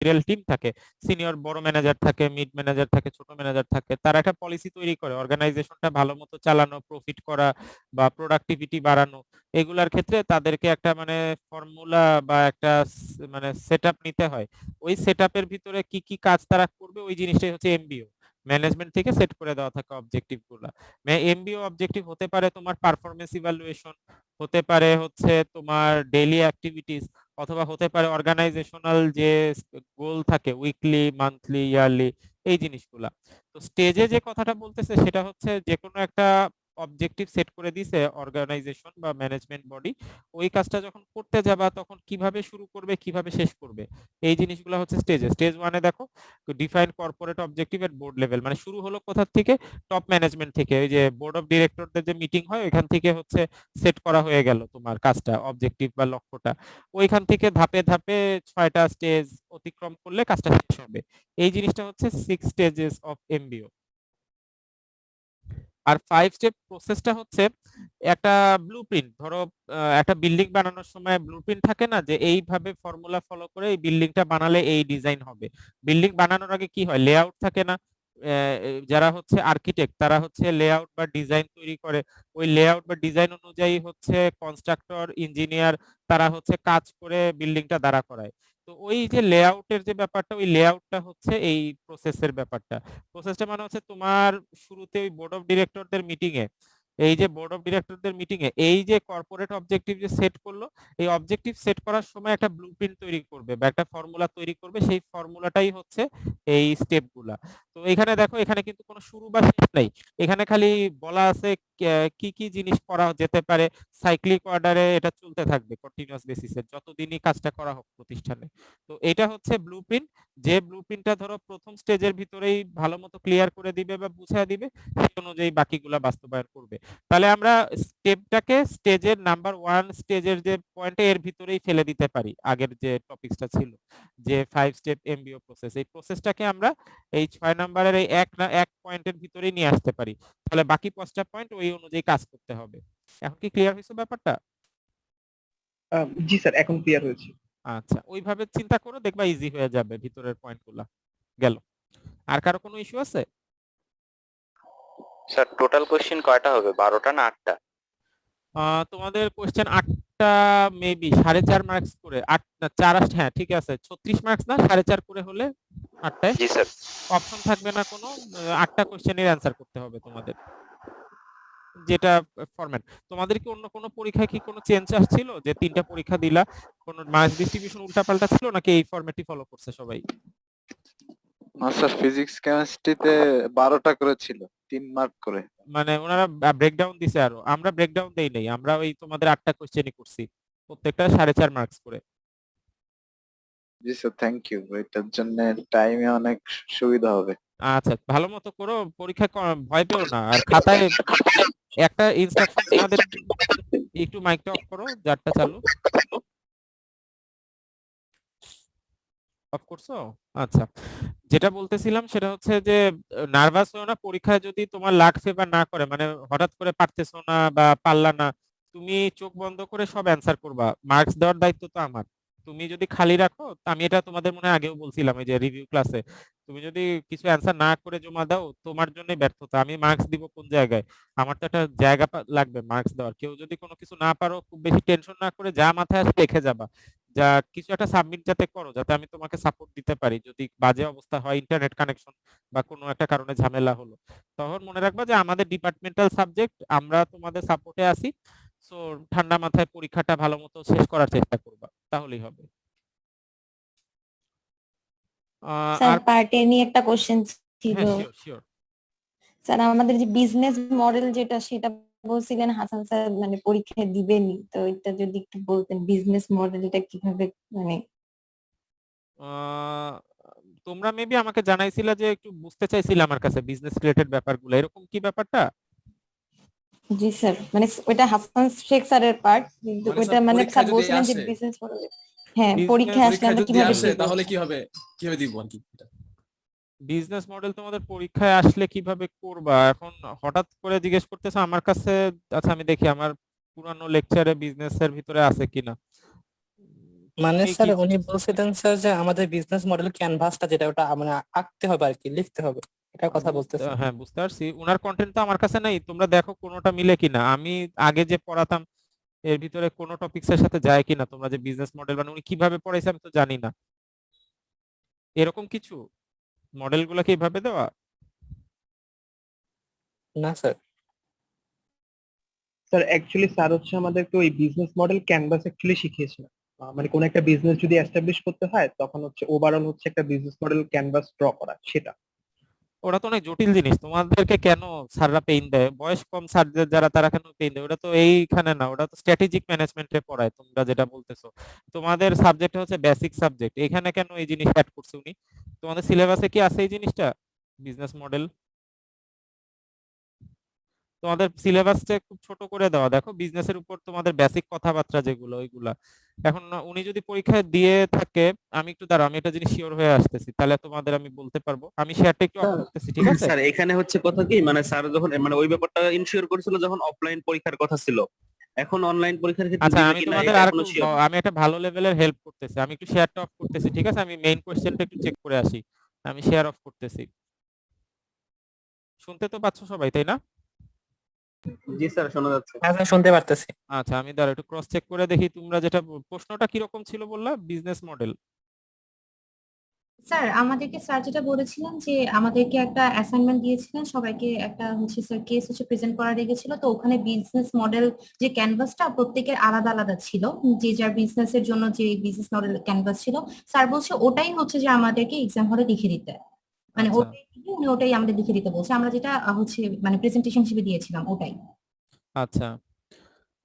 Managerial team থাকে, senior বড় manager থাকে, মিড ম্যানেজার থাকে, ছোট ম্যানেজার থাকে, তারা একটা পলিসি তৈরি করে অর্গানাইজেশনটা ভালো মতো চালানো, প্রফিট করা বা প্রোডাক্টিভিটি বাড়ানো, এগুলার ক্ষেত্রে তাদেরকে একটা মানে ফর্মুলা বা একটা মানে সেটআপ নিতে হয়। ওই সেটআপের ভিতরে কি কি কাজ তারা করবে ওই জিনিসটাই হচ্ছে এমবিও। ম্যানেজমেন্ট থেকে সেট করে দেওয়া থাকে অবজেক্টিভ গুলা। এমবিও অবজেক্টিভ হতে পারে তোমার পারফরমেন্স ইভালুয়েশন, হতে পারে হচ্ছে তোমার ডেইলি অ্যাক্টিভিটিস, অথবা হতে পারে অর্গানাইজেশনাল যে গোল থাকে উইকলি, মান্থলি, ইয়ারলি, এই জিনিসগুলা। তো স্টেজে যে কথাটা বলতেছে সেটা হচ্ছে যে কোনো একটা অবজেক্টিভ সেট করে দিছে অর্গানাইজেশন বা ম্যানেজমেন্ট বডি, ওই কাজটা যখন করতে যাবা তখন কিভাবে শুরু করবে কিভাবে শেষ করবে, এই জিনিসগুলো হচ্ছে স্টেজে। স্টেজ ওয়ানে দেখো ডিফাইন কর্পোরেট অবজেক্টিভ এট বোর্ড লেভেল, মানে শুরু হলো কোথা থেকে, টপ ম্যানেজমেন্ট থেকে, ওই যে বোর্ড অফ ডিরেক্টরদের যে মিটিং হয় ওইখান থেকে হচ্ছে সেট করা হয়ে গেল তোমার কাজটা, অবজেক্টিভ বা লক্ষ্যটা। ওইখান থেকে ধাপে ধাপে 6টা স্টেজ অতিক্রম করলে কাজটা শেষ হবে। এই জিনিসটা হচ্ছে 6 স্টেজেস অফ এমবিও। আর 5 স্টেপ প্রসেসটা হচ্ছে একটা ব্লুপ্রিন্ট। ধরো একটা বিল্ডিং বানানোর সময় ব্লুপ্রিন্ট থাকে না, যে এইভাবে ফর্মুলা ফলো করে এই বিল্ডিংটা বানালে এই ডিজাইন হবে। বিল্ডিং বানানোর আগে কি হয়, লেআউট থাকে না? যারা হচ্ছে আর্কিটেক্ট তারা হচ্ছে লেআউট বা ডিজাইন তৈরি করে, ওই লেআউট বা ডিজাইন অনুযায়ী হচ্ছে কনস্ট্রাক্টর, ইঞ্জিনিয়ার তারা হচ্ছে কাজ করে বিল্ডিংটা দাঁড়া করায়। তো ওই যে লেআউটের যে ব্যাপারটা, ওই লেআউটটা হচ্ছে এই প্রসেসের ব্যাপারটা। প্রসেসটা মানে হচ্ছে তোমার শুরুতে ওই বোর্ড অফ ডিরেক্টরদের মিটিং এ, এই যে বোর্ড অফ ডিরেক্টরদের মিটিং এ এই যে কর্পোরেট অবজেক্টিভ যে সেট করলো, এই অবজেক্টিভ সেট করার সময় একটা ব্লুপ্রিন্ট তৈরি করবে বা একটা ফর্মুলা তৈরি করবে, সেই ফর্মুলাটাই হচ্ছে এই স্টেপগুলা। তো এখানে দেখো এখানে কিন্তু কোনো শুরু বা শেষ নাই, এখানে খালি বলা আছে কি কি জিনিস করা যেতে পারে। সাইক্লিক অর্ডারে এটা চলতে থাকবে কন্টিনিউয়াস বেসিসে যতদিনই কাজটা করা হোক প্রতিষ্ঠানে। তো এটা হচ্ছে ব্লুপ্রিন্ট। যে ব্লুপ্রিন্টটা ধরো প্রথম স্টেজের ভিতরেই ভালো মতো ক্লিয়ার করে দিবে বা বুঝিয়ে দিবে, সেই অনুযায়ী বাকিগুলা বাস্তবায়ন করবে। তাহলে আমরা স্টেপটাকে স্টেজের নাম্বার 1 স্টেজের যে পয়েন্টে এর ভিতরেই ফেলে দিতে পারি। আগের যে টপিকসটা ছিল যে 5 স্টেপ এমবিও প্রসেস, এই প্রসেসটাকে আমরা এই 6 নম্বরের এই এক পয়েন্টের ভিতরেই নিয়ে আসতে পারি। তাহলে বাকি 5টা পয়েন্ট ওই অনুযায়ী কাজ করতে হবে। এখন কি ক্লিয়ার হয়েছে ব্যাপারটা? জি স্যার, এখন ক্লিয়ার হয়েছে। আচ্ছা, ওইভাবে চিন্তা করো, দেখবা ইজি হয়ে যাবে ভিতরের পয়েন্টগুলা। গেল। আর কারো কোনো ইস্যু আছে? স্যার টোটাল কোশ্চেন কয়টা হবে, 12টা না 8টা? তোমাদের কোশ্চেন 8টা, মেবি 4.5 মার্কস করে, 8 না 4, হ্যাঁ ঠিক আছে, 36 মার্কস না 4.5 করে হলে 8টায় জি স্যার। অপশন থাকবে না কোনো, 8টা কোশ্চেনের অ্যান্সার করতে হবে তোমাদের, যেটা ফরম্যাট। তোমাদের কি অন্য কোনো পরীক্ষায় কি কোনো চেঞ্জ আসছিল, যে 3টা পরীক্ষা দিলা, কোনো মার্কস ডিস্ট্রিবিউশন উল্টাপাল্টা ছিল নাকি এই ফরম্যাটই ফলো করছে সবাই? স্যার ফিজিক্স কেমিস্ট্রিতে 12টা করে ছিল, 3 মার্ক করে। মানে ওনারা ব্রেকডাউন দিছে, আরো আমরা ব্রেকডাউন দেই নাই, আমরা ওই তোমাদের 8টা কোশ্চেনই করছি, প্রত্যেকটা 4.5 মার্কস করে। জি স্যার, থ্যাংক ইউ, এটার জন্য টাইমে অনেক সুবিধা হবে। আচ্ছা, ভালো মতো করো পরীক্ষা, ভয় পেও না। আর খাতায় একটা ইনস্ট্রাকশন তোমাদের, একটু মাইকটা অফ করো, যারটা চালু অফ করছো। আচ্ছা, যেটা বলতেছিলাম সেটা হচ্ছে যে নার্ভাস হও না, পরীক্ষায় যদি তোমার লাক ফেভার না করে, মানে হঠাৎ করে পারতেছো না বা পারলা না, তুমি চোখ বন্ধ করে সব অ্যান্সার করবা, মার্কস দেওয়ার দায়িত্ব তো আমার। তুমি যদি খালি রাখো, আমি এটা তোমাদের মনে হয় আগেও বলছিলাম এই যে রিভিউ ক্লাসে, তুমি যদি কিছু অ্যান্সার না করে জমা দাও তোমার জন্য ব্যর্থতা। আমি মার্কস দিব কোন জায়গায়? আমার তো একটা জায়গা লাগবে মার্কস দেওয়ার। কেউ যদি কোনো কিছু না পারো, খুব বেশি টেনশন না করে যা মাথায় আসে লিখে যাবা, যা কিছু একটা সাবমিট যাতে করো, যাতে আমি তোমাকে সাপোর্ট দিতে পারি যদি বাজে অবস্থা হয়, ইন্টারনেট কানেকশন বা কোনো একটা কারণে ঝামেলা হলো। তখন মনে রাখবা যে আমাদের ডিপার্টমেন্টাল সাবজেক্ট, আমরা তোমাদের সাপোর্টে আছি। সো ঠান্ডা মাথায় পরীক্ষাটা ভালো মতো শেষ করার চেষ্টা করবা, তাহলেই হবে। স্যার আর পার্ট এ নিয়ে একটা কোশ্চেন ছিল। হ্যাঁ, শিওর শিওর। স্যার আমাদের যে বিজনেস মডেল যেটা, সেটা বলছিলেন হাসান স্যার মানে পরীক্ষায় দিবেনি, তো এটা যদি একটু বলতেন বিজনেস মডেলটা কিভাবে মানে। তোমরা মেবি আমাকে জানাইছিলা যে একটু বুঝতে চাইছিলে আমার কাছে বিজনেস রিলেটেড ব্যাপারগুলো, এরকম কি ব্যাপারটা? জি স্যার, মানে ওইটা হাসান শেখ স্যারের পার্ট, কিন্তু মানে ওইটা স্যার মানে পরীক্ষায় স্যার যদি বলছিলেন যে আসে, বিজনেস মডেল। হ্যাঁ, বিজনেস পরীক্ষায় আসলে পরীক্ষায় আমরা যদি কিভাবে আসে দিব? তাহলে কিভাবে দিব আর কি? বিজনেস মডেল তোমাদের পরীক্ষায় আসলে কিভাবে করবা এখন হঠাৎ করে জিজ্ঞেস করতেছো আমার কাছে? আচ্ছা, আমি দেখি আমার পুরানো লেকচারে বিজনেস এর ভিতরে আছে কিনা। মানে এই স্যার কি উনি বলছিলেন স্যার যে আমাদের বিজনেস মডেল ক্যানভাসটা যেটা ওটা মানে আঁকতে হবে আর কি, লিখতে হবে, এটার কথা বলতেছে। হ্যাঁ, বুঝতে পারছি। উনার কন্টেন্ট তো আমার কাছে নাই, তোমরা দেখো কোনোটা মিলে কিনা। আমি আগে যে পড়াতাম এর ভিতরে কোন টপিকস এর সাথে যায় কিনা, তোমরা যে বিজনেস মডেল মানে উনি কিভাবে পড়াইছে আমি তো জানি না। এরকম কিছু মডেল গুলা কি এভাবে দেওয়া? না স্যার। স্যার অ্যাকচুয়ালি স্যার হচ্ছে আমাদেরকে ওই বিজনেস মডেল ক্যানভাস অ্যাকচুয়ালি শিখিয়েছিল। মানে কোন একটা বিজনেস যদি এস্টাবলিশ করতে হয় তখন হচ্ছে ওভারঅল হচ্ছে একটা বিজনেস মডেল ক্যানভাস ড্র করা সেটা। ওরা তো অনেক জটিল জিনিস, তোমাদেরকে কেন স্যাররা পেইন দেয়? বয়স কম স্যারদের যারা তারা কেন পেইন দেয়? ওটা তো এইখানে না, ওটা তো স্ট্র্যাটেজিক ম্যানেজমেন্টে পড়ায় তোমরা যেটা বলতেছো। তোমাদের সাবজেক্ট হচ্ছে বেসিক সাবজেক্ট, এখানে কেন এই জিনিস অ্যাড করছে উনি? তোমাদের সিলেবাসে কি আছে এই জিনিসটা, বিজনেস মডেল? তোমাদের সিলেবাসটা খুব ছোট করে দেওয়া, দেখো বিজনেসের উপর তোমাদের বেসিক কথাবার্তা যেগুলো ওইগুলা। এখন উনি যদি পরীক্ষায় দিয়ে থাকে, আমি একটু দাঁড়াও, আমি একটা জিনিস শিওর হয়ে আসতেছি, তাহলে তোমাদের আমি বলতে পারবো। আমি শেয়ারটা একটু অফ করতেছি, ঠিক আছে? স্যার এখানে হচ্ছে কথা কি, মানে স্যার যখন মানে ওই ব্যাপারটা ইনশিওর করেছিল যখন অফলাইন পরীক্ষার কথা ছিল, এখন অনলাইন পরীক্ষার ক্ষেত্রে আচ্ছা, দিবে আমি কিনা তোমাদের এটা আর এখনো একটু শিওর না। আমি একটা ভালো লেভেলের হেল্প করতেছি, আমি একটু শেয়ারটা অফ করতেছি, ঠিক আছে? আমি মেইন কোশ্চেনটা একটু চেক করে আসি। আমি শেয়ার অফ করতেছি। শুনতে তো পাচ্ছ সবাই, তাই না? জি স্যার, শোনা যাচ্ছে। হ্যাঁ স্যার, শুনতে পারতেছি। আচ্ছা, আমি দাঁড়া একটু ক্রস চেক করে দেখি। তোমরা যেটা প্রশ্নটা কিরকম ছিল বললা, বিজনেস মডেল? স্যার আমাদেরকে স্যার যেটা বলেছিলেন যে আমাদেরকে একটা অ্যাসাইনমেন্ট দিয়েছিলেন, সবাইকে একটা হচ্ছে স্যার কেস হচ্ছে প্রেজেন্ট করা রেখেছিল। তো ওখানে বিজনেস মডেল যে ক্যানভাসটা প্রত্যেকের আলাদা আলাদা ছিল, যে যার বিজনেস এর জন্য যে বিজনেস মডেল ক্যানভাস ছিল, স্যার বলছে ওটাই হচ্ছে যে আমাদেরকে এক্সাম হলে লিখে দিতে, মানে আচ্ছা, ওটাই দিলে উনি ওটাই আমাদের লিখে দিতে বলছে। আমরা যেটা হচ্ছে মানে প্রেজেন্টেশন হিসেবে দিয়েছিলাম ওটাই। আচ্ছা।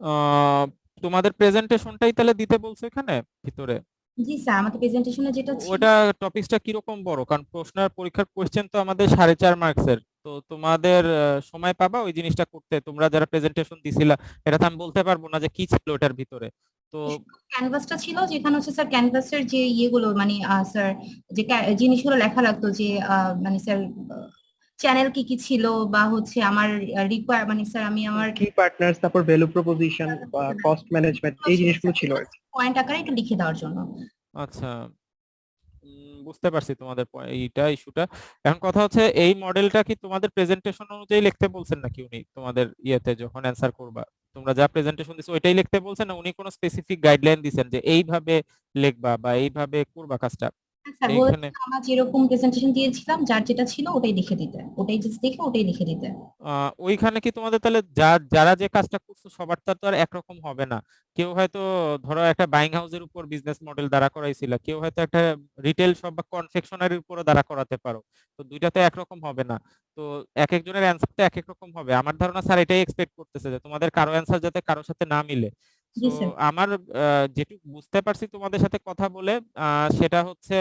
আহ, তোমাদের প্রেজেন্টেশনটাই তাহলে দিতে বলছো এখানে ভিতরে? জি স্যার, আমাদের প্রেজেন্টেশনে যেটা ছিল। ওটা টপিকসটা কিরকম বড়? কারণ প্রশ্নের পরীক্ষার কোশ্চেন তো আমাদের 4.5 মার্কসের। তো তোমাদের সময় পাবা ওই জিনিসটা করতে? তোমরা যারা প্রেজেন্টেশন দিছিলা, এটা তো আমি বলতে পারবো না যে কি ছিল ওটার ভিতরে। তো ক্যানভাসটা ছিল যেখানে হচ্ছে স্যার ক্যানভাসের যে ইয়েগুলো মানে স্যার যে জিনিসগুলো লেখা লাগতো যে মানে স্যার চ্যানেল কি কি ছিল, বা হচ্ছে আমার রিকোয়ার মানে স্যার আমি আমার কি পার্টনার্স, তারপর ভ্যালু প্রপোজিশন বা কস্ট ম্যানেজমেন্ট এই জিনিসগুলো ছিল আর কি। পয়েন্ট আকারে একটু লিখে দেওয়ার জন্য। আচ্ছা, বুঝতে পারছি তোমাদের এইটা ইস্যুটা। এখন কথা হচ্ছে এই মডেলটা কি তোমাদের প্রেজেন্টেশন অনুযায়ী লিখতে বলছেন নাকি উনি? তোমাদের ইয়েতে যখন অ্যান্সার করবা, তোমরা যা প্রেজেন্টেশন দিছো ওইটাই লিখতে বলছেন, না উনি কোনো স্পেসিফিক গাইডলাইন দিছেন যে এইভাবে লিখবা বা এইভাবে করবা কাজটা? স্যার এইখানে বলেছিলাম আমরা যেরকম প্রেজেন্টেশন দিয়েছিলাম যার যেটা ছিল ওটাই লিখে দিতে, ওটাই জাস্ট দেখে ওটাই লিখে দিতে। ওইখানে কি তোমাদের তাহলে যারা যে কাজটা করছো সবার তো আর একরকম হবে না? কেউ হয়তো ধরো একটা বাইং হাউসের উপর বিজনেস মডেল দাঁড়া করাইছিল, কেউ হয়তো একটা রিটেল শপ বা কনফেকশনারির উপরও দাঁড়া করাতে পারো। তো দুইটাতে একরকম হবে না। তো এক একজনের অ্যান্সার তো এক এক রকম হবে। আমার ধারণা স্যার এটাই এক্সপেক্ট করতেছে যে তোমাদের কারো অ্যান্সার যাতে কারোর সাথে না মিলে। জি সো স্যার। আমার যেটুকু বুঝতে পারছি তোমাদের সাথে কথা বলে, সেটা হচ্ছে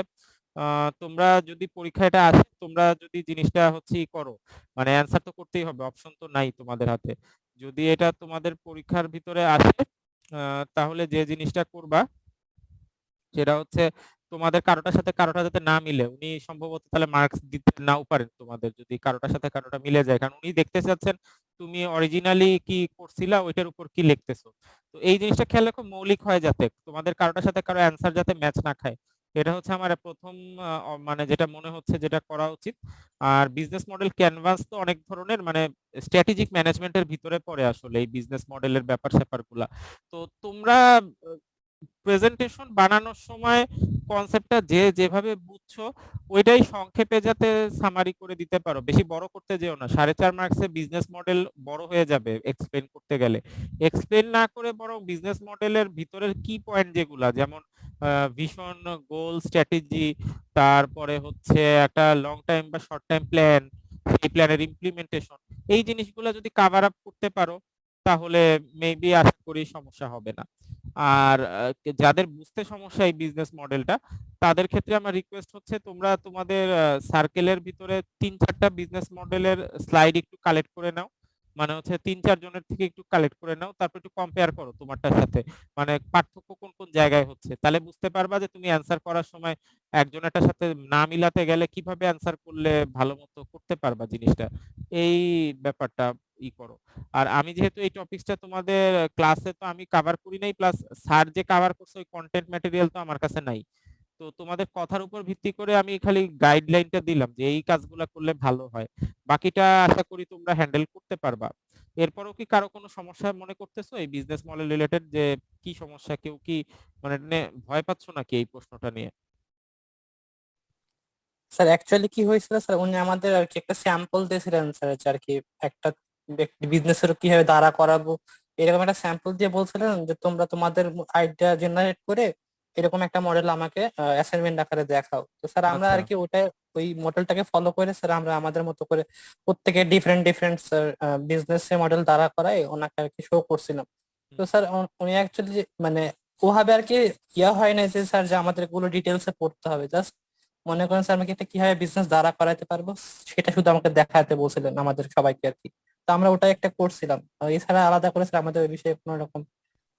তোমরা যদি পরীক্ষা এটা আসে, তোমরা যদি জিনিসটা হচ্ছে করো, মানে অ্যান্সার তো করতেই হবে, অপশন তো নাই তোমাদের হাতে। যদি এটা তোমাদের পরীক্ষার ভিতরে আসে, তাহলে যে জিনিসটা করবা সেটা হচ্ছে তোমাদের কারোটার সাথে কারোটা যাতে না মিলে। উনি সম্ভবত তাহলে মার্কস দিতে নাও পারেন তোমাদের যদি কারোটার সাথে কারোটা মিলে যায়, কারণ উনি দেখতে চাচ্ছেন তুমি অরিজিনালি কি করছিলা ওইটার উপর কি লিখতেছো। তো এই জিনিসটা খেয়াল রাখো, মৌলিক হয় যাতে তোমাদের কারোটার সাথে কারো অ্যান্সার যাতে ম্যাচ না খায়। এটা হচ্ছে আমার প্রথম মানে যেটা মনে হচ্ছে যেটা করা উচিত। আর বিজনেস মডেল ক্যানভাস তো অনেক ধরনের, মানে স্ট্র্যাটেজিক ম্যানেজমেন্টের ভিতরে পড়ে আসলে এই বিজনেস মডেলের ব্যাপার স্যাপারগুলা। তো তোমরা প্রেজেন্টেশন বানানোর সময় কনসেপ্টটা যে যেভাবে বুঝছো ওইটাই সংক্ষেপে যাতে সামারি করে দিতে পারো, বেশি বড় করতে যেও না। 4.5 মার্কসে বিজনেস মডেল বড় হয়ে যাবে এক্সপ্লেন করতে গেলে। এক্সপ্লেন না করে বরং বিজনেস মডেলের ভিতরের কি পয়েন্ট যেগুলা, যেমন ভিশন, গোল, স্ট্র্যাটেজি, তারপরে হচ্ছে একটা লং টাইম বা শর্ট টাইম প্ল্যান, সেই প্ল্যানের ইমপ্লিমেন্টেশন, এই জিনিসগুলো যদি কাভার আপ করতে পারো তাহলে মেবি আশা করি সমস্যা হবে না। আর যাদের বুঝতে সমস্যা এই বিজনেস মডেলটা, তাদের ক্ষেত্রে আমার রিকোয়েস্ট হচ্ছে তোমরা তোমাদের সার্কেলের ভিতরে 3-4টা বিজনেস মডেলের স্লাইড একটু কালেক্ট করে নাও। মানে হচ্ছে 3-4 জনের থেকে একটু কালেক্ট করে নাও, তারপর একটু কম্পেয়ার করো তোমারটার সাথে, মানে পার্থক্য কোন কোন জায়গায় হচ্ছে, তাহলে বুঝতে পারবা যে তুমি অ্যান্সার করার সময় একজনেরটার সাথে না মিলাতে গেলে কিভাবে অ্যান্সার করলে ভালো মতো করতে পারবা জিনিসটা। এই ব্যাপারটা করো। আর আমি যেহেতু এই টপিকসটা তোমাদের ক্লাসে তো আমি কভার করি নাই, প্লাস স্যার যে কভার করছে ওই কন্টেন্ট ম্যাটেরিয়াল তো আমার কাছে নাই, তো তোমাদের কথার উপর ভিত্তি করে আমি খালি গাইডলাইনটা দিলাম যে এই কাজগুলো করলে ভালো হয়, বাকিটা আশা করি তোমরা হ্যান্ডেল করতে পারবা। এরপরও কি কারো কোনো সমস্যা মনে করতেছো এই বিজনেস মডেল রিলেটেড, যে কি সমস্যা, কেউ কি মানে ভয় পাচ্ছ নাকি এই প্রশ্নটা নিয়ে? স্যার অ্যাকচুয়ালি কি হয়েছিল স্যার, উনি আমাদের আর কি একটা স্যাম্পল দিয়েছিলেন স্যার, হচ্ছে আর কি একটা বিজনেসের কিভাবে দাঁড়া করাবো এরকম একটা স্যাম্পল দিয়ে বলছিলেন যে তোমরা তোমাদের আইডিয়া জেনারেট করে এরকম একটা মডেল আমাকে অ্যাসাইনমেন্ট আকারে দেখাও। তো স্যার আমরা আচ্ছা আর কি ওটা ওই মডেলটাকে ফলো করে স্যার আমরা আমাদের মতো করে প্রত্যেকে different different sir business model দাঁড়া করাই ওনাকে আর কি শো করছিলাম। তো স্যার উনি অ্যাকচুয়ালি মানে ওভাবে আর কি ইয়া হয় না যে স্যার যে আমাদের এগুলো ডিটেলসে পড়তে হবে, জাস্ট মনে করেন স্যার আমাকে একটা কিভাবে বিজনেস দাঁড়া করাতে পারবো সেটা শুধু আমাকে দেখাতে বলছিলেন আমাদের সবাইকে আর কি। তো আমরা ওটাই একটা করছিলাম, এছাড়া আলাদা করে স্যার আমাদের ওই বিষয়ে কোনো রকম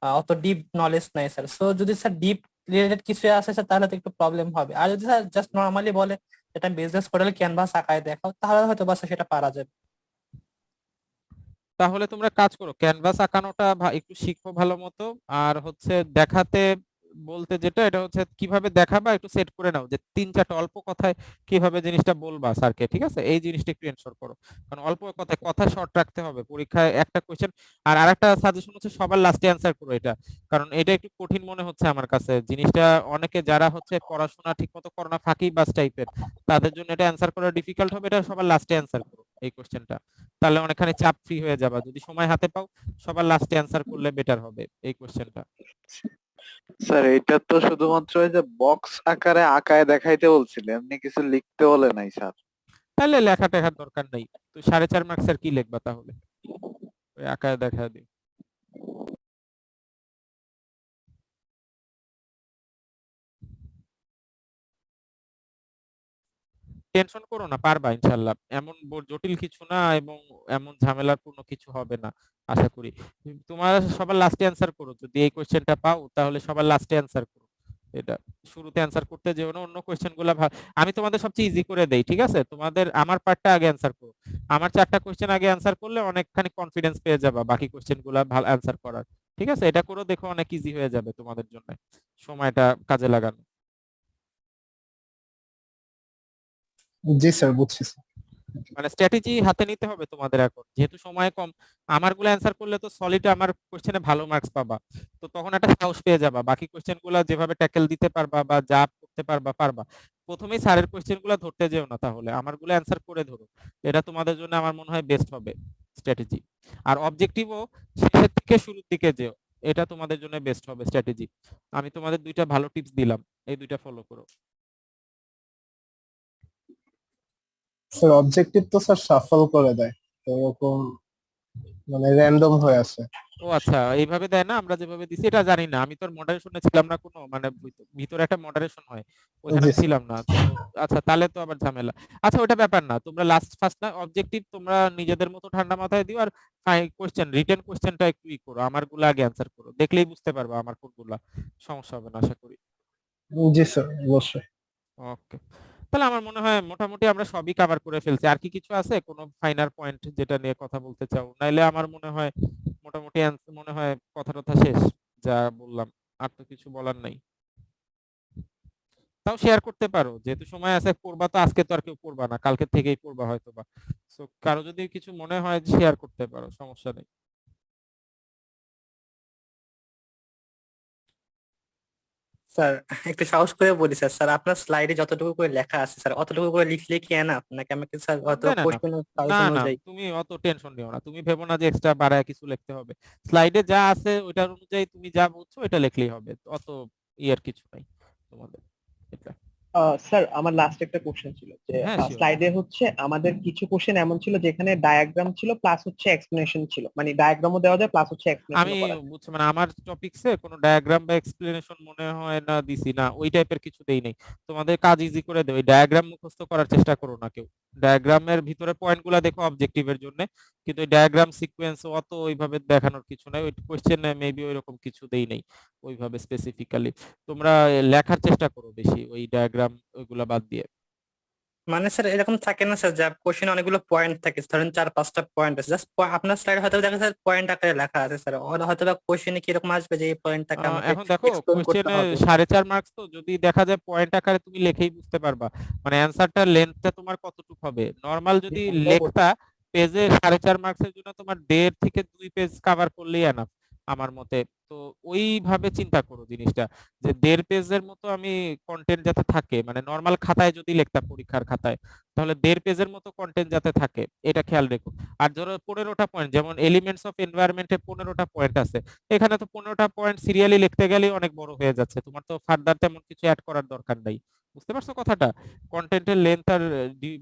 অত ডিপ নলেজ নাই স্যার। সো যদি স্যার ডিপ রিলেটেড কিছু আসে স্যার তাহলে তো একটু প্রবলেম হবে, আর যদি স্যার জাস্ট নর্মালি বলে এটা বিজনেস মডেল ক্যানভাস আঁকায় দেখাও তাহলে হয়তো বা স্যার সেটা পারা যাবে। তাহলে তোমরা কাজ করো, ক্যানভাস আঁকানোটা একটু শিখো ভালো মতো, আর হচ্ছে দেখাতে বলতে যেটা এটা হচ্ছে কিভাবে দেখাবা একটু সেট করে নাও, যে 3-4টা অল্প কথায় কিভাবে জিনিসটা বলবা স্যারকে, ঠিক আছে? এই জিনিসটা একটু এনশোর করো, কারণ অল্প কথায় কথা শর্ট রাখতে হবে পরীক্ষায় একটা কোশ্চেন। আর আরেকটা সাজেশন হচ্ছে সবার লাস্টে অ্যান্সার করো এটা, কারণ এটা একটু কঠিন মনে হচ্ছে আমার কাছে জিনিসটা, অনেকে যারা হচ্ছে পড়াশোনা ঠিকমতো করো না ফাঁকি বাস টাইপের, তাদের জন্য এটা অ্যান্সার করা ডিফিকাল্ট হবে, এটা সবার লাস্টে অ্যান্সার করো এই কোশ্চেনটা, তাহলে অনেকখানি চাপ ফ্রি হয়ে যাবা, যদি সময় হাতে পাও সবার লাস্টে অ্যান্সার করলে বেটার হবে এই কোশ্চেনটা। স্যার এটা তো শুধুমাত্র ওই যে বক্স আকারে আঁকায় দেখাইতে বলছিল, এমনি কিছু লিখতে বলে নাই স্যার। তাহলে লেখা টেখার দরকার নেই, তো 4.5 মার্কসের কি লিখবা তাহলে, ওই আঁকায় দেখা দিই। টেনশন করো না, পারবা ইনশাল্লাহ, এমন জটিল কিছু না এবং এমন ঝামেলার পূর্ণ কিছু হবে না আশা করি। তোমার সবার লাস্টে অ্যান্সার করো, যদি এই কোশ্চেনটা পাও তাহলে সবার লাস্টে অ্যান্সার করো, এটা শুরুতে অ্যান্সার করতে যেও না, অন্য কোশ্চেন গুলা আমি তোমাদের সবচেয়ে ইজি করে দেই, ঠিক আছে? তোমাদের আমার পার্টটা আগে অ্যান্সার করো, আমার 4টা কোশ্চেন আগে অ্যান্সার করলে অনেকখানি কনফিডেন্স পেয়ে যাবা বাকি কোশ্চেন গুলা ভালো অ্যান্সার করার, ঠিক আছে? এটা করো, দেখো অনেক ইজি হয়ে যাবে তোমাদের জন্য সময়টা কাজে লাগানো। জি স্যার, বুঝছি স্যার। মানে স্ট্র্যাটেজি হাতে নিতে হবে তোমাদের এখন, যেহেতু সময় কম। আমারগুলো অ্যান্সার করলে তো সলিড আমার কোশ্চেনে ভালো মার্কস পাবা, তো তখন একটা সাহস পেয়ে যাবা, বাকি কোশ্চেন গুলা যেভাবে ট্যাকেল দিতে পারবা বা যা করতে পারবা পারবা। প্রথমেই স্যারের কোশ্চেন গুলা ধরতে যেও না, তাহলে আমারগুলো অ্যান্সার করে ধরো, এটা তোমাদের জন্য আমার মনে হয় বেস্ট হবে স্ট্র্যাটেজি। আর অবজেক্টিভও শেষের থেকে শুরুর দিকে যেও, এটা তোমাদের জন্য বেস্ট হবে স্ট্র্যাটেজি। আমি তোমাদের 2টা ভালো টিপস দিলাম, এই 2টা ফলো করো। স্যার অবজেক্টিভ তো স্যার শাফল করে দেয়, এরকম মানে র্যান্ডম হয়ে আছে। ও আচ্ছা, এইভাবে দেয় না, আমরা যেভাবে দিছি এটা জানি না, আমি তোর মডারেশনে ছিলাম না কোনো, মানে ভিতরে একটা মডারেশন হয় ওইখানে জি আমি ছিলাম না তো। আচ্ছা তাহলে তো আবার ঝামেলা। আচ্ছা ওটা ব্যাপার না, তোমরা লাস্ট ফার্স্ট না অবজেক্টিভ তোমরা নিজেদের মতো ঠান্ডা মাথায় দিও, আর কোশ্চেন রিটেন কোশ্চেনটা একটু করো, আমারগুলো আগে অ্যান্সার করো, দেখলেই বুঝতে পারবা আমার কোনগুলা, সমস্যা হবে না আশা করি। জি স্যার, অবশ্যই। ওকে, তাহলে আমার মনে হয় মোটামুটি আমরা সবই কভার করে ফেলছি। আর কি কিছু আছে কোনো ফাইনাল পয়েন্ট যেটা নিয়ে কথা বলতে চাও? নাইলে আমার মনে হয় মোটামুটি মনে হয় কথা টথা শেষ যা বললাম, আর তো কিছু বলার নাই। তাও শেয়ার করতে পারো, যেহেতু সময় আছে, পড়বা তো আজকে, তো আর কেউ পড়বা না, কালকে থেকেই পড়বা হয়তো বা। সো কারো যদি কিছু মনে হয় শেয়ার করতে পারো, সমস্যা নেই। স্যার একটু সাহস করে বলি স্যার, স্যার আপনার স্লাইডে যতটুকু করে লেখা আছে স্যার অতটুকু করে লিখলে কি না আপনাকে আমাকে স্যার হয়তো না না না, কোশ্চেন না না, অনুযায়ী। তুমি অত টেনশন নিও না, তুমি ভেবো না যে এক্সট্রা বাড়ায় কিছু লিখতে হবে, স্লাইডে যা আছে ওইটার অনুযায়ী তুমি যা বুঝছো এটা লিখলেই হবে, অত ইয়ার কিছু নাই তোমাদের এটা। স্যার আমার লাস্ট একটা কোশ্চেন ছিল যে হ্যাঁ, sure. স্লাইডে হচ্ছে আমাদের কিছু কোশ্চেন এমন ছিল যেখানে ডায়াগ্রাম ছিল প্লাস হচ্ছে এক্সপ্লেনেশন ছিল, মানে ডায়াগ্রামও দেওয়া যায় প্লাস হচ্ছে আমি এক্সপ্লেনেশন করা যায়। বুঝছি, মানে আমার টপিকসে কোনো ডায়াগ্রাম বা এক্সপ্লেনেশন মনে হয় না দিছি, না ওই টাইপের কিছু দেই নাই। তোমাদের কাজ ইজি করে দেব, ওই ডায়াগ্রাম মুখস্থ করার চেষ্টা করো না কেউ। ডায়াগ্রামের ভিতরে পয়েন্টগুলো দেখো অবজেক্টিভের জন্য, কিন্তু ওই ডায়াগ্রাম সিকোয়েন্স অত ওইভাবে দেখানোর কিছু নাই। ওই কোশ্চেনে মেবি ওইরকম কিছু দেই নাই ওইভাবে স্পেসিফিক্যালি। তোমরা লেখার চেষ্টা করো বেশি ওই ডায়াগ্রাম ওইগুলা বাদ দিয়ে। মানে স্যার এরকম থাকে না স্যার, যে কোশ্চেন অনেকগুলো পয়েন্ট থাকে, ধরেন 4-5টা পয়েন্ট আছে, জাস্ট আপনার স্লাইড হয়তো দেখা যায় পয়েন্ট আকারে লেখা আছে স্যার, ওরা হয়তো বা কোশ্চেনে কিরকম আসবে যে এই পয়েন্টটাকে আমাকে এখন দেখো এক্সপ্লেন করতে কোশ্চেনে হবে। 4.5 মার্কস, তো যদি দেখা যায় পয়েন্ট আকারে তুমি লেখেই বুঝতে পারবা, মানে অ্যানসারটার লেন্থটা তোমার কতটুকু হবে। নরমাল যদি লেখতা পেজে 4.5 মার্কসের জন্য তোমার 1.5 থেকে 2 পেজ কভার করলেই এনাফ আমার মতে। তো ওইভাবে চিন্তা করো জিনিসটা, যে 1.5 পেজের মতো আমি কন্টেন্ট যাতে থাকে, মানে নরমাল খাতায় যদি লিখতাম পরীক্ষার খাতায়, তাহলে 1.5 পেজের মতো কন্টেন্ট যাতে থাকে এটা খেয়াল রেখো। আর ধরো 15টা পয়েন্ট, যেমন এলিমেন্টস অফ এনভায়রনমেন্টে 15টা পয়েন্ট আছে, এখানে তো 15টা পয়েন্ট সিরিয়ালি লিখতে গেলেই অনেক বড় হয়ে যাচ্ছে, তোমার তো ফার্দার তেমন কিছু অ্যাড করার দরকার নাই। বুঝতে পারছো কথাটা? কন্টেন্টের লেন্থ আর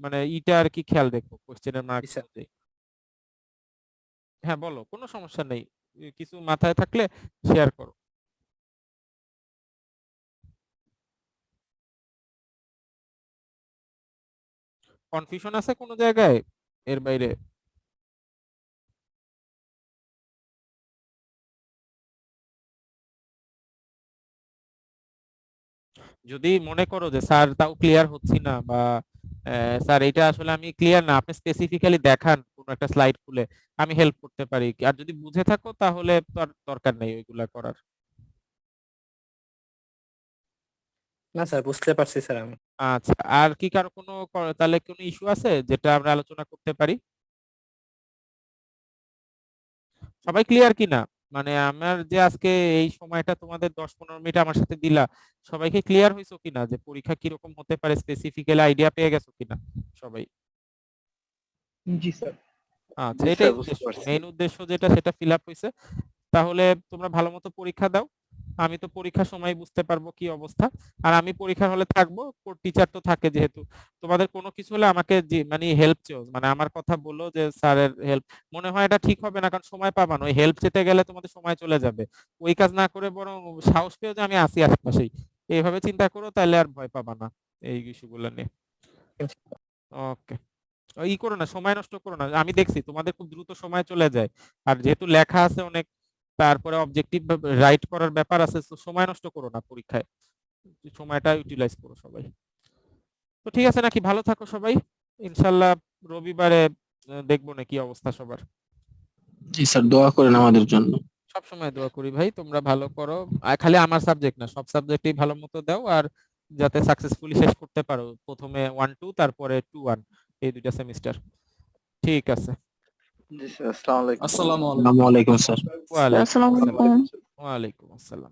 মানে ইটা আর কি খেয়াল রেখো কোশ্চেনের মার্কস স্যার অনুযায়ী। হ্যাঁ বলো, কোনো সমস্যা নেই, কিছু মাথায় থাকলে শেয়ার করো। কনফিউশন আছে কোনো জায়গায় এর বাইরে? যদি মনে করো যে স্যার তাও ক্লিয়ার হচ্ছি না, বা স্যার এটা আসলে আমি ক্লিয়ার না, আপনি স্পেসিফিক্যালি দেখান কোন একটা স্লাইড খুলে, আমি হেল্প করতে পারি। আর যদি বুঝে থাকো তাহলে তো আর দরকার নেই ওইগুলা করার। না স্যার, বুঝতে পারছি স্যার আমি। আচ্ছা, আর কি কারো কোনো তাহলে কোনো ইস্যু আছে যেটা আমরা আলোচনা করতে পারি? সবাই ক্লিয়ার কিনা? মানে আমার যে আজকে এই সময়টা তোমাদের 10-15 মিনিট আমার সাথে দিলা, সবাইকে ক্লিয়ার হইছো কিনা যে পরীক্ষা কিরকম হতে পারে, স্পেসিফিক্যালি আইডিয়া পেয়ে গেছো কিনা সবাই? জি স্যার। আচ্ছা, জি এটাই স্যার, বুঝতে উদ্দেশ্য, পারছি। মেইন উদ্দেশ্য যেটা সেটা ফিল আপ হয়েছে। তাহলে তোমরা ভালো মতো পরীক্ষা দাও। আমি তো পরীক্ষার সময় বুঝতে পারবো কি অবস্থা। আর আমি পরীক্ষার হলে থাকবো, টিচার তো থাকে যেহেতু। তোমাদের কোনো কিছু হলে আমাকে মানে হেল্প চেও, মানে আমার কথা বলো যে স্যারের হেল্প। মনে হয় এটা ঠিক হবে না, কারণ সময় পাবা না, ওই হেল্প চেতে গেলে তোমাদের সময় চলে যাবে। ওই কাজ না করে বরং সাহস পেও যে আমি আছি আশেপাশেই, এইভাবে চিন্তা করো, তাহলে আর ভয় পাবা না এই ইস্যুগুলো নিয়ে। ওকে, ই করো না, সময় নষ্ট করো না। আমি দেখছি তোমাদের খুব দ্রুত সময় চলে যায়, আর যেহেতু লেখা আছে অনেক, তারপরে অবজেক্টিভ রাইট করার ব্যাপার আছে, তো সময় নষ্ট করো না পরীক্ষায়, সময়টা ইউটিলাইজ করো সবাই। তো ঠিক আছে নাকি, ভালো থাকো সবাই, ইনশাল্লাহ রবিবারে দেখবো না কি অবস্থা সবার। জি স্যার, দোয়া করেন আমাদের জন্য। সব সময় দোয়া করি ভাই, তোমরা ভালো করো। আর খালি আমার সাবজেক্ট না, সব সাবজেক্টেই ভালো মতো দাও, আর যাতে সাকসেসফুলি শেষ করতে পারো, প্রথমে 1-2 তারপরে 2-1, এই দুইটা সেমিস্টার। ঠিক আছে। জি স্যার, আসসালামু আলাইকুম। আসসালামু আলাইকুম স্যার। ওয়ালাইকুম আসসালামু আসসালাম। আলাইকুম। ওয়ালাইকুম আসসালাম।